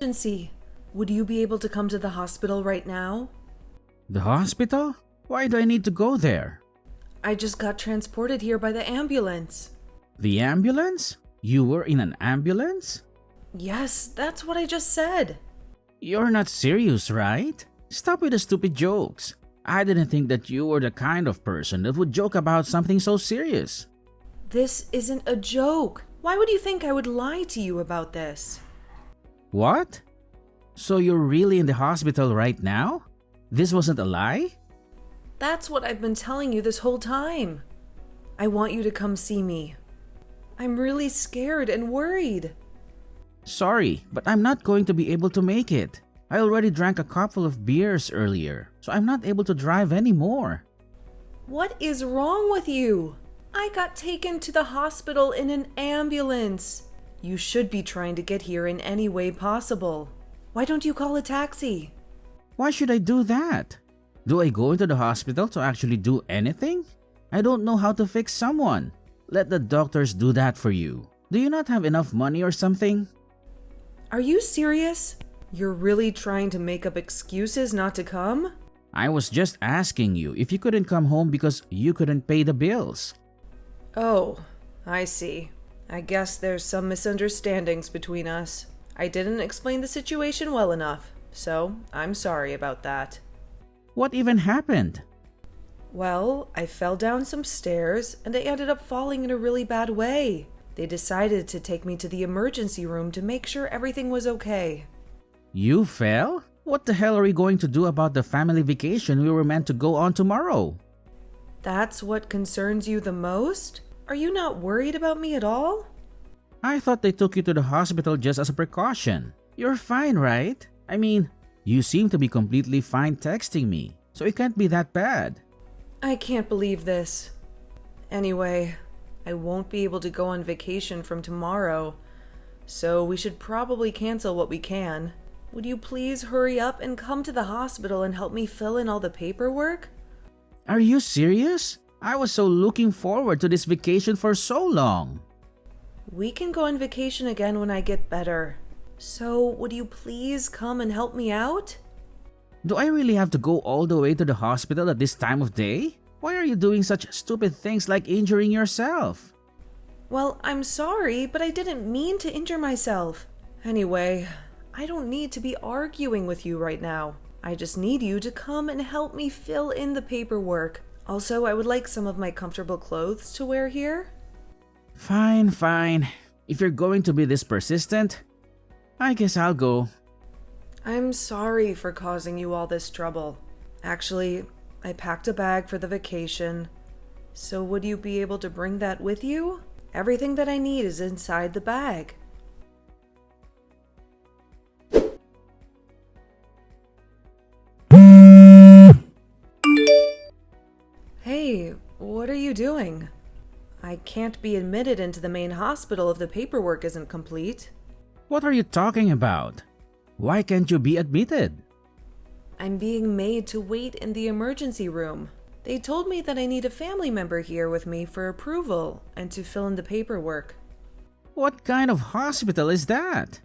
Emergency. Would you be able to come to the hospital right now? The hospital? Why do I need to go there? I just got transported here by the ambulance. The ambulance? You were in an ambulance? Yes, that's what I just said. You're not serious, right? Stop with the stupid jokes. I didn't think that you were the kind of person that would joke about something so serious. This isn't a joke. Why would you think I would lie to you about this? What? So you're really in the hospital right now? This wasn't a lie? That's what I've been telling you this whole time. I want you to come see me. I'm really scared and worried. Sorry, but I'm not going to be able to make it. I already drank a couple of beers earlier, so I'm not able to drive anymore. What is wrong with you? I got taken to the hospital in an ambulance. You should be trying to get here in any way possible. Why don't you call a taxi? Why should I do that? Do I go into the hospital to actually do anything? I don't know how to fix someone. Let the doctors do that for you. Do you not have enough money or something? Are you serious? You're really trying to make up excuses not to come? I was just asking you if you couldn't come home because you couldn't pay the bills. Oh, I see. I guess there's some misunderstandings between us. I didn't explain the situation well enough, so I'm sorry about that. What even happened? Well, I fell down some stairs and I ended up falling in a really bad way. They decided to take me to the emergency room to make sure everything was okay. You fell? What the hell are we going to do about the family vacation we were meant to go on tomorrow? That's what concerns you the most? Are you not worried about me at all? I thought they took you to the hospital just as a precaution. You're fine, right? I mean, you seem to be completely fine texting me, so it can't be that bad. I can't believe this. Anyway, I won't be able to go on vacation from tomorrow, so we should probably cancel what we can. Would you please hurry up and come to the hospital and help me fill in all the paperwork? Are you serious? I was so looking forward to this vacation for so long. We can go on vacation again when I get better. So, would you please come and help me out? Do I really have to go all the way to the hospital at this time of day? Why are you doing such stupid things like injuring yourself? Well, I'm sorry, but I didn't mean to injure myself. Anyway, I don't need to be arguing with you right now. I just need you to come and help me fill in the paperwork. Also, I would like some of my comfortable clothes to wear here. Fine, fine. If you're going to be this persistent, I guess I'll go. I'm sorry for causing you all this trouble. Actually, I packed a bag for the vacation. So would you be able to bring that with you? Everything that I need is inside the bag. Hey, what are you doing? I can't be admitted into the main hospital if the paperwork isn't complete. What are you talking about? Why can't you be admitted? I'm being made to wait in the emergency room. They told me that I need a family member here with me for approval and to fill in the paperwork. What kind of hospital is that?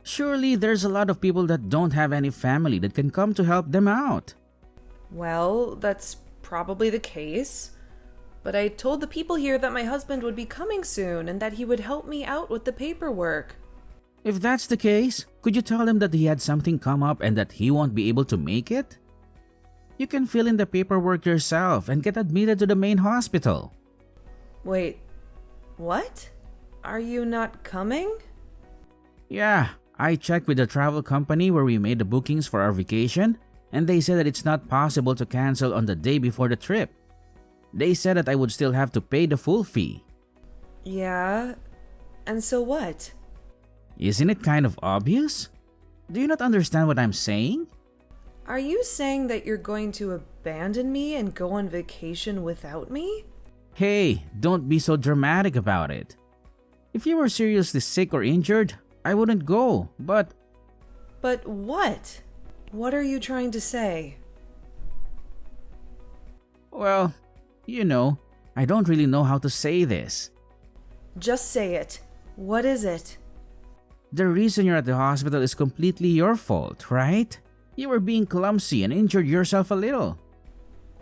Surely there's a lot of people that don't have any family that can come to help them out. Well, that's probably the case. But I told the people here that my husband would be coming soon and that he would help me out with the paperwork. If that's the case, could you tell him that he had something come up and that he won't be able to make it? You can fill in the paperwork yourself and get admitted to the main hospital. Wait, what? Are you not coming? Yeah, I checked with the travel company where we made the bookings for our vacation, and they said that it's not possible to cancel on the day before the trip. They said that I would still have to pay the full fee. Yeah, and so what? Isn't it kind of obvious? Do you not understand what I'm saying? Are you saying that you're going to abandon me and go on vacation without me? Hey, don't be so dramatic about it. If you were seriously sick or injured, I wouldn't go, but... But what? What are you trying to say? Well, you know, I don't really know how to say this. Just say it. What is it? The reason you're at the hospital is completely your fault, right? You were being clumsy and injured yourself a little.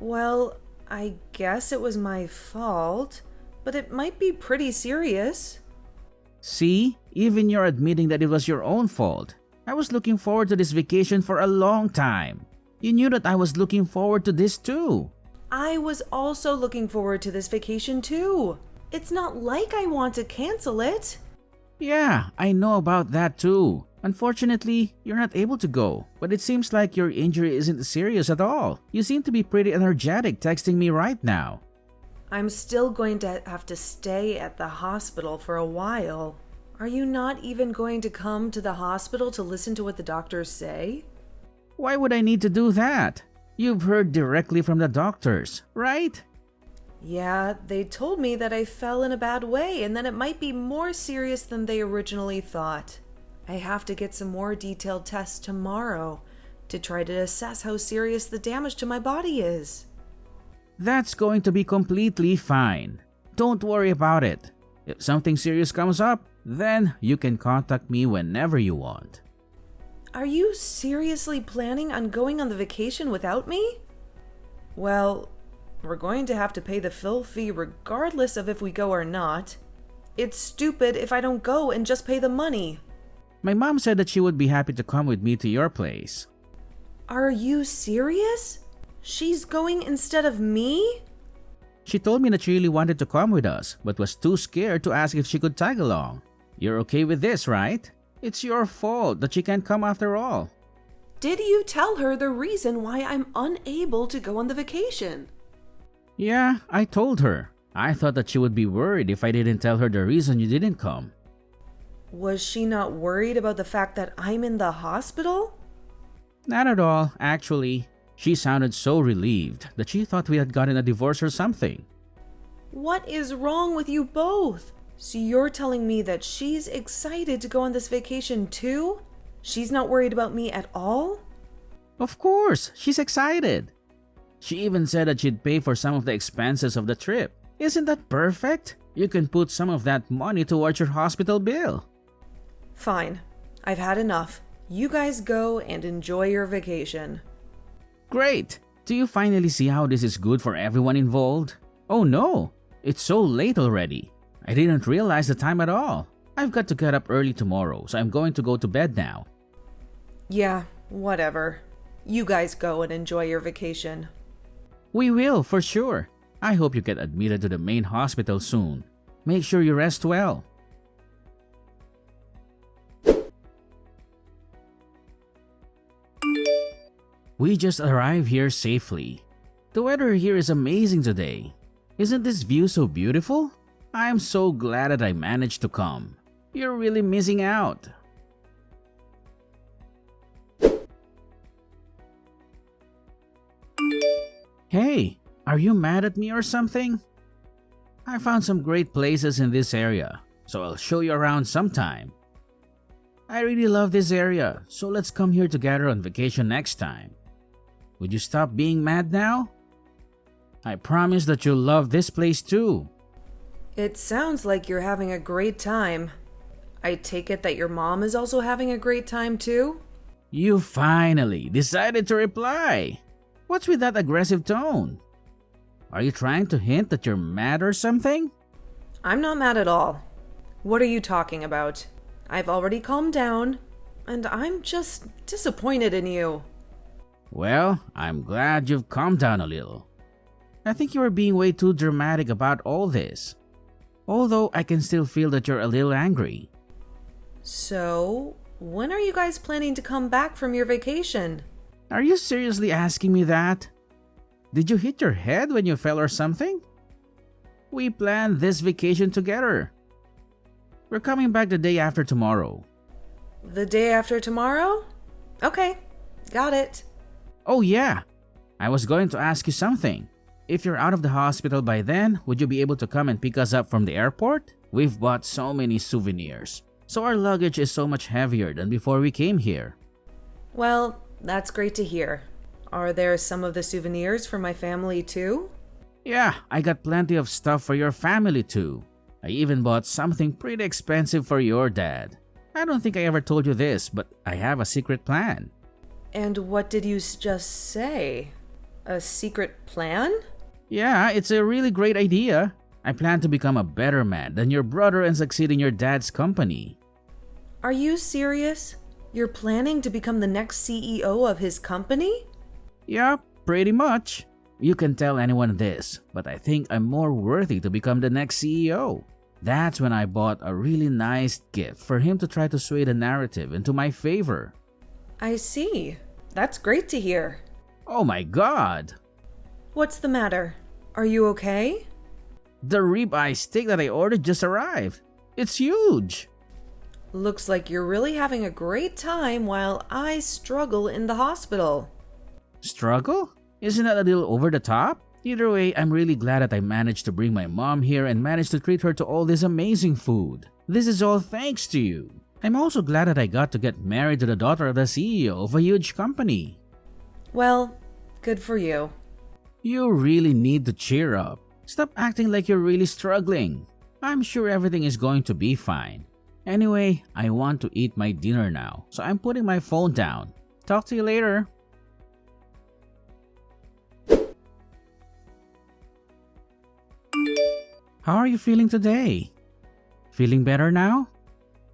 Well, I guess it was my fault, but it might be pretty serious. See, even you're admitting that it was your own fault. I was looking forward to this vacation for a long time. You knew that I was looking forward to this too. I was also looking forward to this vacation too. It's not like I want to cancel it. Yeah, I know about that too. Unfortunately, you're not able to go, but it seems like your injury isn't serious at all. You seem to be pretty energetic texting me right now. I'm still going to have to stay at the hospital for a while. Are you not even going to come to the hospital to listen to what the doctors say? Why would I need to do that? You've heard directly from the doctors, right? Yeah, they told me that I fell in a bad way and that it might be more serious than they originally thought. I have to get some more detailed tests tomorrow to try to assess how serious the damage to my body is. That's going to be completely fine. Don't worry about it. If something serious comes up, then you can contact me whenever you want. Are you seriously planning on going on the vacation without me? Well, we're going to have to pay the full fee regardless of if we go or not. It's stupid if I don't go and just pay the money. My mom said that she would be happy to come with me to your place. Are you serious? She's going instead of me? She told me that she really wanted to come with us, but was too scared to ask if she could tag along. You're okay with this, right? It's your fault that she can't come after all. Did you tell her the reason why I'm unable to go on the vacation? Yeah, I told her. I thought that she would be worried if I didn't tell her the reason you didn't come. Was she not worried about the fact that I'm in the hospital? Not at all, actually. She sounded so relieved that she thought we had gotten a divorce or something. What is wrong with you both? So you're telling me that she's excited to go on this vacation too? She's not worried about me at all? Of course, she's excited. She even said that she'd pay for some of the expenses of the trip. Isn't that perfect? You can put some of that money towards your hospital bill. Fine. I've had enough. You guys go and enjoy your vacation. Great! Do you finally see how this is good for everyone involved? Oh no! It's so late already. I didn't realize the time at all. I've got to get up early tomorrow, so I'm going to go to bed now. Yeah, whatever. You guys go and enjoy your vacation. We will, for sure. I hope you get admitted to the main hospital soon. Make sure you rest well. We just arrived here safely. The weather here is amazing today. Isn't this view so beautiful? I'm so glad that I managed to come. You're really missing out. Hey, are you mad at me or something? I found some great places in this area, so I'll show you around sometime. I really love this area, so let's come here together on vacation next time. Would you stop being mad now? I promise that you'll love this place too. It sounds like you're having a great time. I take it that your mom is also having a great time too? You finally decided to reply. What's with that aggressive tone? Are you trying to hint that you're mad or something? I'm not mad at all. What are you talking about? I've already calmed down, and I'm just disappointed in you. Well, I'm glad you've calmed down a little. I think you are being way too dramatic about all this. Although I can still feel that you're a little angry. So, when are you guys planning to come back from your vacation? Are you seriously asking me that? Did you hit your head when you fell or something? We planned this vacation together. We're coming back the day after tomorrow. The day after tomorrow? Okay, got it. Oh yeah, I was going to ask you something. If you're out of the hospital by then, would you be able to come and pick us up from the airport? We've bought so many souvenirs, so our luggage is so much heavier than before we came here. Well, that's great to hear. Are there some of the souvenirs for my family too? Yeah, I got plenty of stuff for your family too. I even bought something pretty expensive for your dad. I don't think I ever told you this, but I have a secret plan. And what did you just say? A secret plan? Yeah, it's a really great idea. I plan to become a better man than your brother and succeed in your dad's company. Are you serious? You're planning to become the next CEO of his company? Yup, pretty much. You can tell anyone this, but I think I'm more worthy to become the next CEO. That's when I bought a really nice gift for him to try to sway the narrative into my favor. I see. That's great to hear. Oh my god! What's the matter? Are you okay? The ribeye steak that I ordered just arrived. It's huge! Looks like you're really having a great time while I struggle in the hospital. Struggle? Isn't that a little over the top? Either way, I'm really glad that I managed to bring my mom here and managed to treat her to all this amazing food. This is all thanks to you. I'm also glad that I got to get married to the daughter of the CEO of a huge company. Well, good for you. You really need to cheer up. Stop acting like you're really struggling. I'm sure everything is going to be fine. Anyway, I want to eat my dinner now, so I'm putting my phone down. Talk to you later. How are you feeling today? Feeling better now?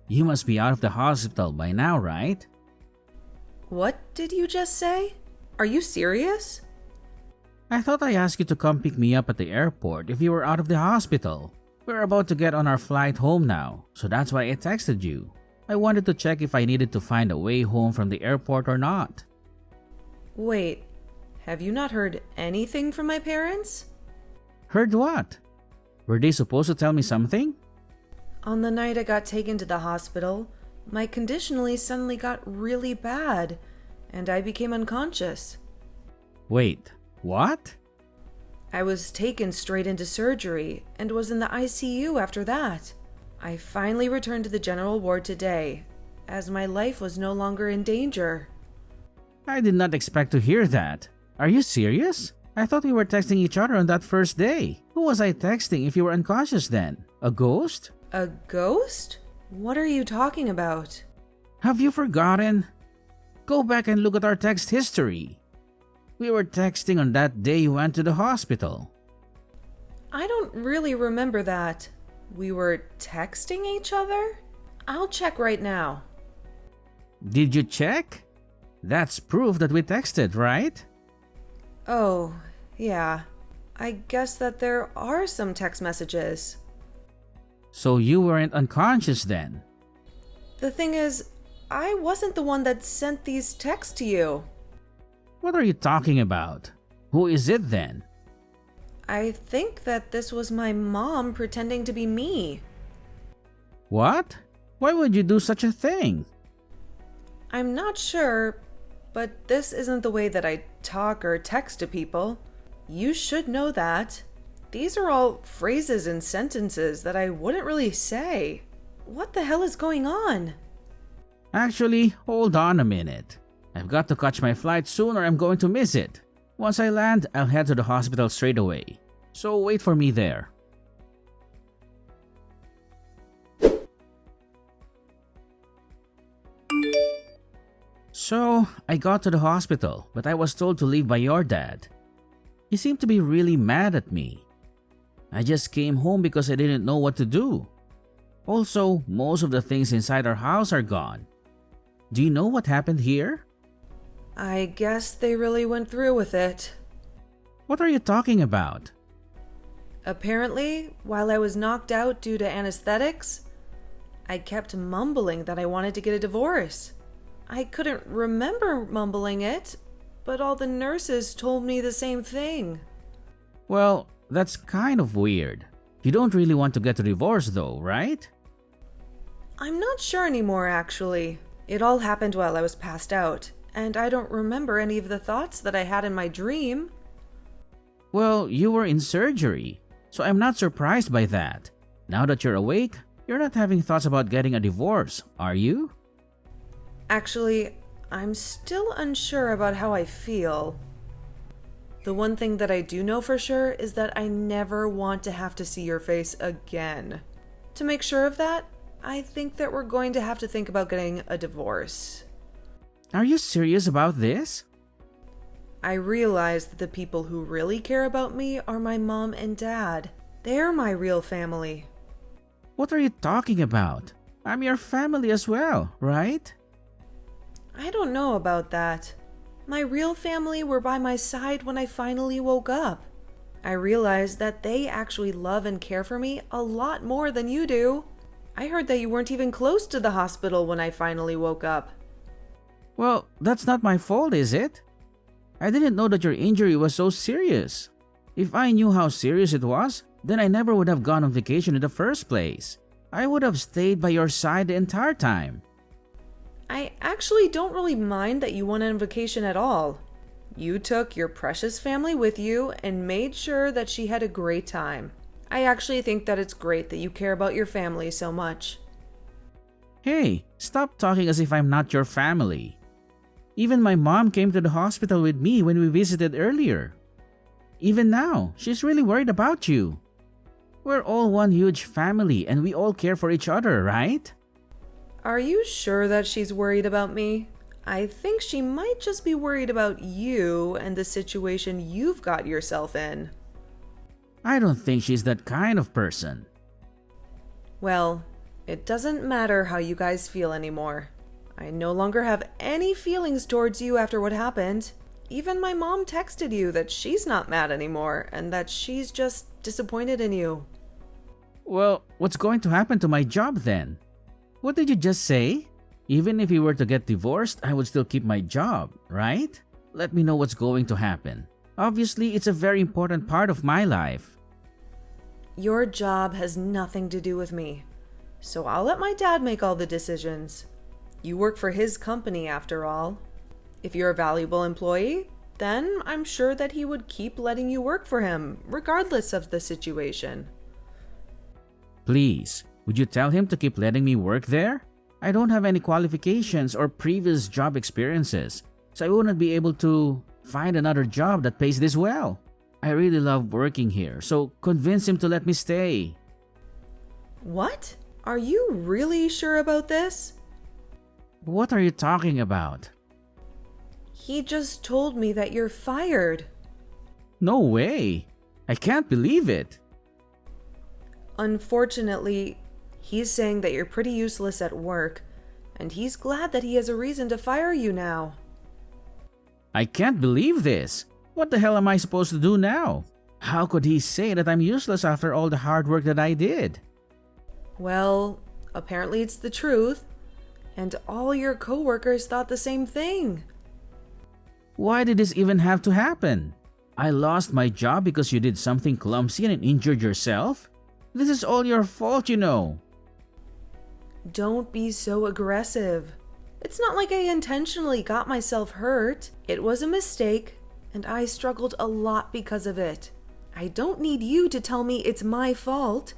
You must be out of the hospital by now, right? What did you just say? Are you serious? I thought I asked you to come pick me up at the airport if you were out of the hospital. We're about to get on our flight home now, so that's why I texted you. I wanted to check if I needed to find a way home from the airport or not. Wait, have you not heard anything from my parents? Heard what? Were they supposed to tell me something? On the night I got taken to the hospital, my conditionally suddenly got really bad, and I became unconscious. Wait, what? I was taken straight into surgery and was in the ICU after that. I finally returned to the general ward today, as my life was no longer in danger. I did not expect to hear that. Are you serious? I thought we were texting each other on that first day. Who was I texting if you were unconscious then? A ghost? A ghost? What are you talking about? Have you forgotten? Go back and look at our text history. We were texting on that day you went to the hospital. I don't really remember that. We were texting each other? I'll check right now. Did you check? That's proof that we texted, right? Oh, yeah. I guess that there are some text messages. So you weren't unconscious then? The thing is, I wasn't the one that sent these texts to you. What are you talking about? Who is it then? I think that this was my mom pretending to be me. What? Why would you do such a thing? I'm not sure, but this isn't the way that I talk or text to people. You should know that. These are all phrases and sentences that I wouldn't really say. What the hell is going on? Actually, hold on a minute. I've got to catch my flight soon or I'm going to miss it. Once I land, I'll head to the hospital straight away. So wait for me there. So, I got to the hospital, but I was told to leave by your dad. He seemed to be really mad at me. I just came home because I didn't know what to do. Also, most of the things inside our house are gone. Do you know what happened here? I guess they really went through with it. What are you talking about? Apparently, while I was knocked out due to anesthetics, I kept mumbling that I wanted to get a divorce. I couldn't remember mumbling it, but all the nurses told me the same thing. Well, that's kind of weird. You don't really want to get a divorce though, right? I'm not sure anymore, actually. It all happened while I was passed out, and I don't remember any of the thoughts that I had in my dream. Well, you were in surgery, so I'm not surprised by that. Now that you're awake, you're not having thoughts about getting a divorce, are you? Actually, I'm still unsure about how I feel. The one thing that I do know for sure is that I never want to have to see your face again. To make sure of that, I think that we're going to have to think about getting a divorce. Are you serious about this? I realize that the people who really care about me are my mom and dad. They're my real family. What are you talking about? I'm your family as well, right? I don't know about that. My real family were by my side when I finally woke up. I realized that they actually love and care for me a lot more than you do. I heard that you weren't even close to the hospital when I finally woke up. Well, that's not my fault, is it? I didn't know that your injury was so serious. If I knew how serious it was, then I never would have gone on vacation in the first place. I would have stayed by your side the entire time. I actually don't really mind that you went on vacation at all. You took your precious family with you and made sure that she had a great time. I actually think that it's great that you care about your family so much. Hey, stop talking as if I'm not your family. Even my mom came to the hospital with me when we visited earlier. Even now, she's really worried about you. We're all one huge family and we all care for each other, right? Are you sure that she's worried about me? I think she might just be worried about you and the situation you've got yourself in. I don't think she's that kind of person. Well, it doesn't matter how you guys feel anymore. I no longer have any feelings towards you after what happened. Even my mom texted you that she's not mad anymore and that she's just disappointed in you. Well, what's going to happen to my job then? What did you just say? Even if we were to get divorced, I would still keep my job, right? Let me know what's going to happen. Obviously, it's a very important part of my life. Your job has nothing to do with me, so I'll let my dad make all the decisions. You work for his company after all. If you're a valuable employee, then I'm sure that he would keep letting you work for him, regardless of the situation. Please, would you tell him to keep letting me work there? I don't have any qualifications or previous job experiences, so I wouldn't be able to find another job that pays this well. I really love working here, so convince him to let me stay. What? Are you really sure about this? What are you talking about? He just told me that you're fired. No way! I can't believe it! Unfortunately, he's saying that you're pretty useless at work, and he's glad that he has a reason to fire you now. I can't believe this! What the hell am I supposed to do now? How could he say that I'm useless after all the hard work that I did? Well, apparently it's the truth, and all your coworkers thought the same thing. Why did this even have to happen? I lost my job because you did something clumsy and injured yourself? This is all your fault, you know. Don't be so aggressive. It's not like I intentionally got myself hurt. It was a mistake, and I struggled a lot because of it. I don't need you to tell me it's my fault.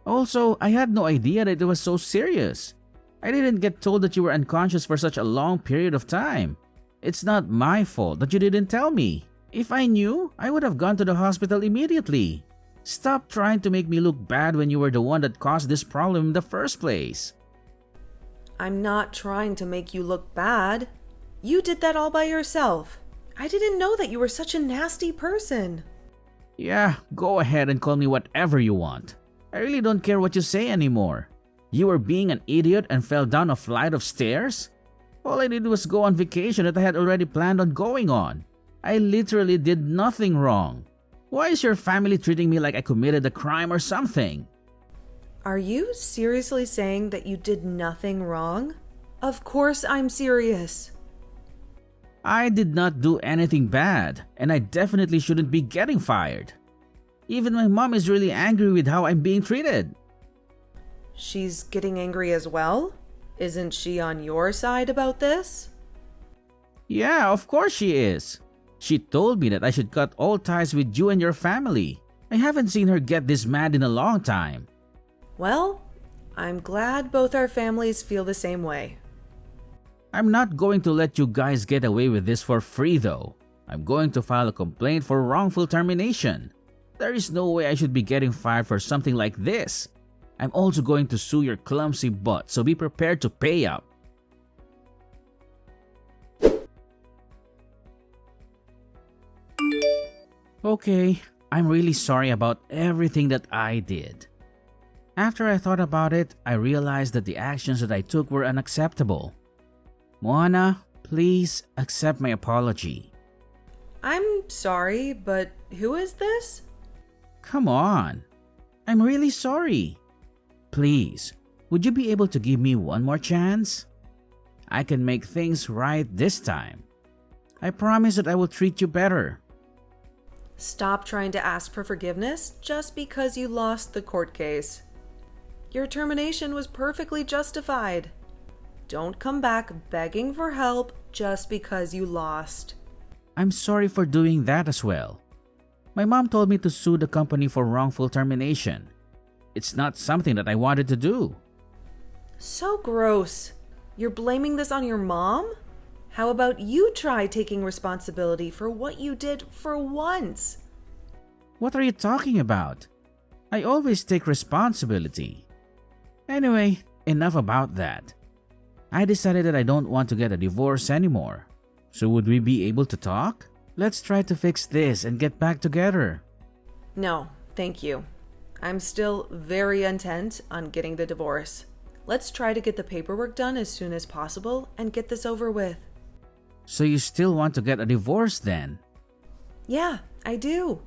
Also, I had no idea that it was so serious. I didn't get told that you were unconscious for such a long period of time. It's not my fault that you didn't tell me. If I knew, I would have gone to the hospital immediately. Stop trying to make me look bad when you were the one that caused this problem in the first place. I'm not trying to make you look bad. You did that all by yourself. I didn't know that you were such a nasty person. Yeah, go ahead and call me whatever you want. I really don't care what you say anymore. You were being an idiot and fell down a flight of stairs? All I did was go on vacation that I had already planned on going on. I literally did nothing wrong. Why is your family treating me like I committed a crime or something? Are you seriously saying that you did nothing wrong? Of course I'm serious. I did not do anything bad, and I definitely shouldn't be getting fired. Even my mom is really angry with how I'm being treated. She's getting angry as well? Isn't she on your side about this? Yeah, of course she is. She told me that I should cut all ties with you and your family. I haven't seen her get this mad in a long time. Well, I'm glad both our families feel the same way. I'm not going to let you guys get away with this for free though. I'm going to file a complaint for wrongful termination. There is no way I should be getting fired for something like this. I'm also going to sue your clumsy butt, so be prepared to pay up. Okay, I'm really sorry about everything that I did. After I thought about it, I realized that the actions that I took were unacceptable. Moana, please accept my apology. I'm sorry, but who is this? Come on. I'm really sorry. Please, would you be able to give me one more chance? I can make things right this time. I promise that I will treat you better. Stop trying to ask for forgiveness just because you lost the court case. Your termination was perfectly justified. Don't come back begging for help just because you lost. I'm sorry for doing that as well. My mom told me to sue the company for wrongful termination. It's not something that I wanted to do. So gross. You're blaming this on your mom? How about you try taking responsibility for what you did for once? What are you talking about? I always take responsibility. Anyway, enough about that. I decided that I don't want to get a divorce anymore. So would we be able to talk? Let's try to fix this and get back together. No, thank you. I'm still very intent on getting the divorce. Let's try to get the paperwork done as soon as possible and get this over with. So you still want to get a divorce then? Yeah, I do.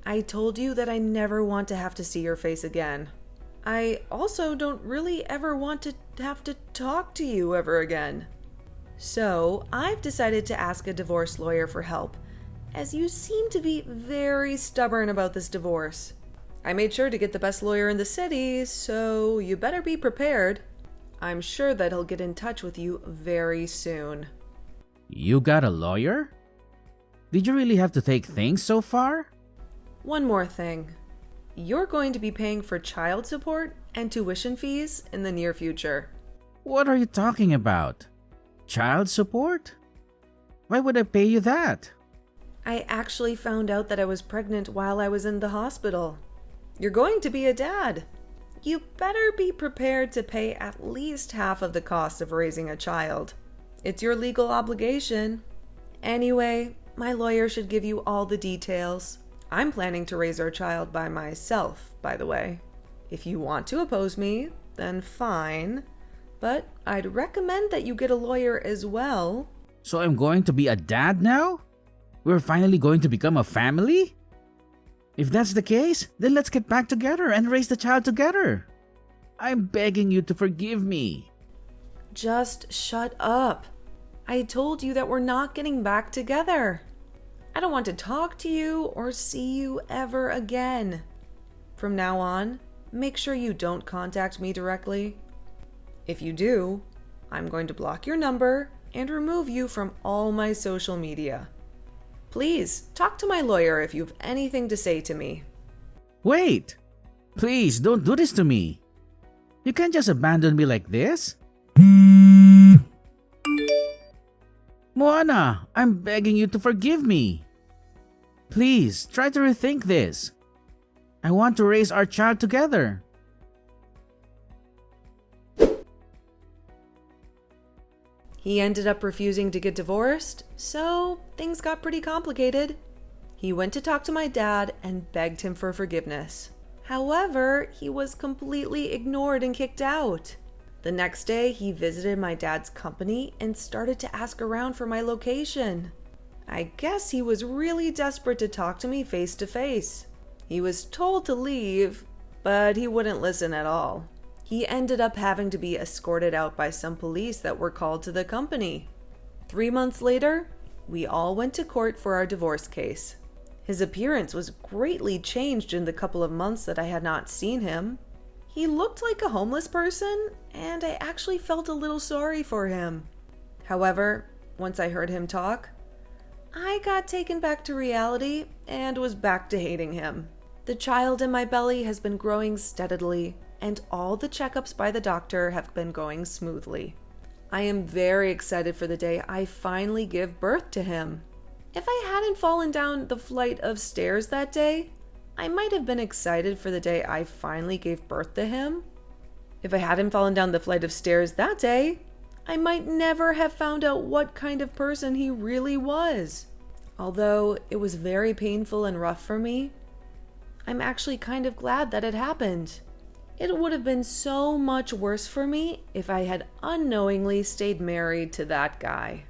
I told you that I never want to have to see your face again. I also don't really ever want to have to talk to you ever again. So I've decided to ask a divorce lawyer for help, as you seem to be very stubborn about this divorce. I made sure to get the best lawyer in the city, so you better be prepared. I'm sure that he'll get in touch with you very soon. You got a lawyer? Did you really have to take things so far? One more thing. You're going to be paying for child support and tuition fees in the near future. What are you talking about? Child support? Why would I pay you that? I actually found out that I was pregnant while I was in the hospital. You're going to be a dad. You better be prepared to pay at least half of the cost of raising a child. It's your legal obligation. Anyway, my lawyer should give you all the details. I'm planning to raise our child by myself, by the way. If you want to oppose me, then fine. But I'd recommend that you get a lawyer as well. So I'm going to be a dad now? We're finally going to become a family? If that's the case, then let's get back together and raise the child together. I'm begging you to forgive me. Just shut up. I told you that we're not getting back together. I don't want to talk to you or see you ever again. From now on, make sure you don't contact me directly. If you do, I'm going to block your number and remove you from all my social media. Please, talk to my lawyer if you have anything to say to me. Wait! Please don't do this to me. You can't just abandon me like this. Moana, I'm begging you to forgive me. Please, try to rethink this. I want to raise our child together. He ended up refusing to get divorced, so things got pretty complicated. He went to talk to my dad and begged him for forgiveness. However, he was completely ignored and kicked out. The next day, he visited my dad's company and started to ask around for my location. I guess he was really desperate to talk to me face to face. He was told to leave, but he wouldn't listen at all. He ended up having to be escorted out by some police that were called to the company. 3 months later, we all went to court for our divorce case. His appearance was greatly changed in the couple of months that I had not seen him. He looked like a homeless person, and I actually felt a little sorry for him. However, once I heard him talk, I got taken back to reality and was back to hating him. The child in my belly has been growing steadily, and all the checkups by the doctor have been going smoothly. I am very excited for the day I finally give birth to him. If I hadn't fallen down the flight of stairs that day, I might have been excited for the day I finally gave birth to him. If I hadn't fallen down the flight of stairs that day, I might never have found out what kind of person he really was. Although it was very painful and rough for me, I'm actually kind of glad that it happened. It would have been so much worse for me if I had unknowingly stayed married to that guy.